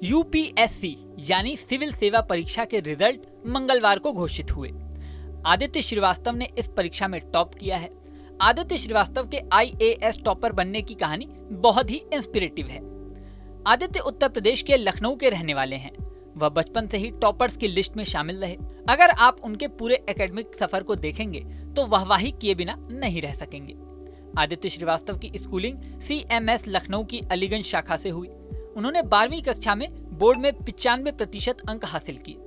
UPSC यानी civil सेवा परीक्षा के रिजल्ट मंगलवार को घोषित हुए। आदित्य श्रीवास्तव ने इस परीक्षा में टॉप किया है। आदित्य श्रीवास्तव के आईएएस टॉपर बनने की कहानी बहुत ही इंस्पिरेटिव है। आदित्य उत्तर प्रदेश के लखनऊ के रहने वाले हैं। वह बचपन से ही टॉपर्स की लिस्ट में शामिल रहे। अगर आप उनके पूरे एकेडमिक सफर को देखेंगे तो वाहवाही किए बिना नहीं रह सकेंगे। आदित्य श्रीवास्तव की स्कूलिंग CMS लखनऊ की अलीगंज शाखा से हुई। उन्होंने 12वीं कक्षा में बोर्ड में 95% अंक हासिल किए।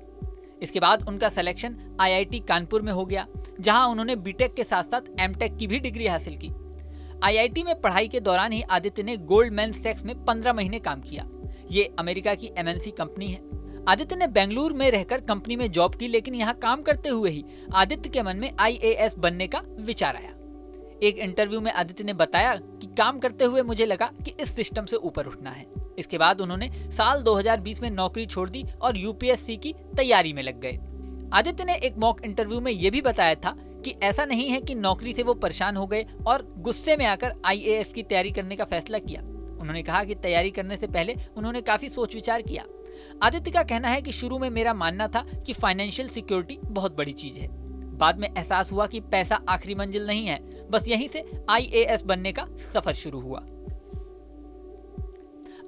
इसके बाद उनका सिलेक्शन IIT कानपुर में हो गया, जहां उन्होंने बीटेक के साथ साथ एमटेक की भी डिग्री हासिल की। IIT में पढ़ाई के दौरान ही आदित्य ने गोल्डमैन सैक्स में 15 महीने काम किया। ये अमेरिका की MNC कंपनी है। आदित्य ने बेंगलुरु में रहकर कंपनी में जॉब की, लेकिन यहाँ काम करते हुए ही आदित्य के मन में IAS बनने का विचार आया। एक इंटरव्यू में आदित्य ने बताया कि काम करते हुए मुझे लगा कि इस सिस्टम से ऊपर उठना है। इसके बाद उन्होंने साल 2020 में नौकरी छोड़ दी और यूपीएससी की तैयारी में लग गए। आदित्य ने एक मॉक इंटरव्यू में यह भी बताया था कि ऐसा नहीं है कि नौकरी से वो परेशान हो गए और गुस्से में आकर IAS की तैयारी करने का फैसला किया। उन्होंने कहा कि तैयारी करने से पहले उन्होंने काफी सोच विचार किया। आदित्य का कहना है कि शुरू में मेरा मानना था कि फाइनेंशियल सिक्योरिटी बहुत बड़ी चीज है। बाद में एहसास हुआ कि पैसा आखिरी मंजिल नहीं है, बस यहीं से IAS बनने का सफर शुरू हुआ।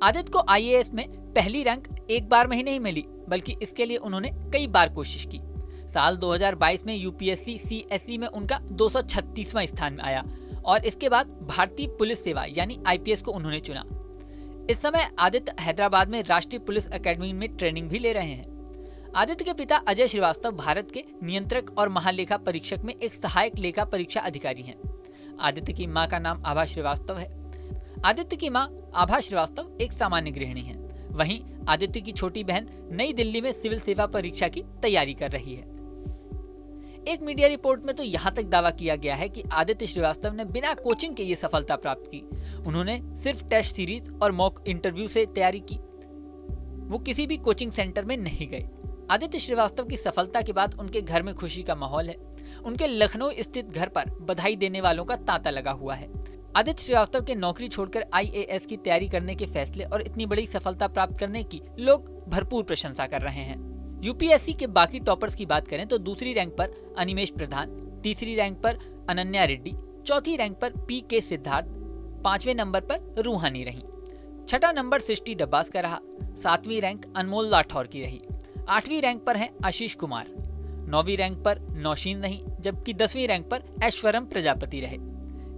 आदित्य को IAS में पहली रैंक एक बार में ही नहीं मिली, बल्कि इसके लिए उन्होंने कई बार कोशिश की। साल 2022 में यूपीएससी CSE में उनका 236वां स्थान में आया और इसके बाद भारतीय पुलिस सेवा यानी IPS को उन्होंने चुना। इस समय आदित्य हैदराबाद में राष्ट्रीय पुलिस अकेडमी में ट्रेनिंग भी ले रहे हैं। आदित्य के पिता अजय श्रीवास्तव भारत के नियंत्रक और महालेखा परीक्षक में एक सहायक लेखा परीक्षा अधिकारी हैं। आदित्य की मां का नाम आभा श्रीवास्तव है। आदित्य की मां आभा श्रीवास्तव एक सामान्य गृहिणी है। वहीं आदित्य की छोटी बहन नई दिल्ली में सिविल सेवा परीक्षा की तैयारी कर रही है। एक मीडिया रिपोर्ट में तो यहाँ तक दावा किया गया है कि आदित्य श्रीवास्तव ने बिना कोचिंग के ये सफलता प्राप्त की। उन्होंने सिर्फ टेस्ट सीरीज और मॉक इंटरव्यू से तैयारी की। वो किसी भी कोचिंग सेंटर में नहीं गए। आदित्य श्रीवास्तव की सफलता के बाद उनके घर में खुशी का माहौल है। उनके लखनऊ स्थित घर पर बधाई देने वालों का तांता लगा हुआ है। आदित्य श्रीवास्तव के नौकरी छोड़कर IAS की तैयारी करने के फैसले और इतनी बड़ी सफलता प्राप्त करने की लोग भरपूर प्रशंसा कर रहे हैं। यूपीएससी के बाकी टॉपर्स की बात करें तो दूसरी रैंक पर अनिमेश प्रधान, तीसरी रैंक पर अनन्या रेड्डी, चौथी रैंक पर PK सिद्धार्थ, 5वें नंबर पर रूहानी रही। छठा नंबर सृष्टि डब्बास का रहा। 7वीं रैंक अनमोल राठौर की रही। 8वीं रैंक पर हैं आशीष कुमार। 9वीं रैंक पर नौशीन रही, जबकि 10वीं रैंक पर ऐश्वरम प्रजापति रहे।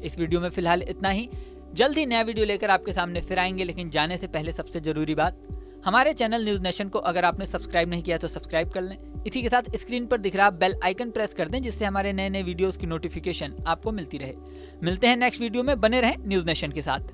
इस वीडियो में फिलहाल इतना ही। जल्द ही नया वीडियो लेकर आपके सामने फिर आएंगे, लेकिन जाने से पहले सबसे जरूरी बात, हमारे चैनल न्यूज नेशन को अगर आपने सब्सक्राइब नहीं किया तो सब्सक्राइब कर लें। इसी के साथ स्क्रीन पर दिख रहा बेल आइकन प्रेस कर दें, जिससे हमारे नए नए वीडियोस की नोटिफिकेशन आपको मिलती रहे। मिलते हैं नेक्स्ट वीडियो में, बने रहें न्यूज नेशन के साथ।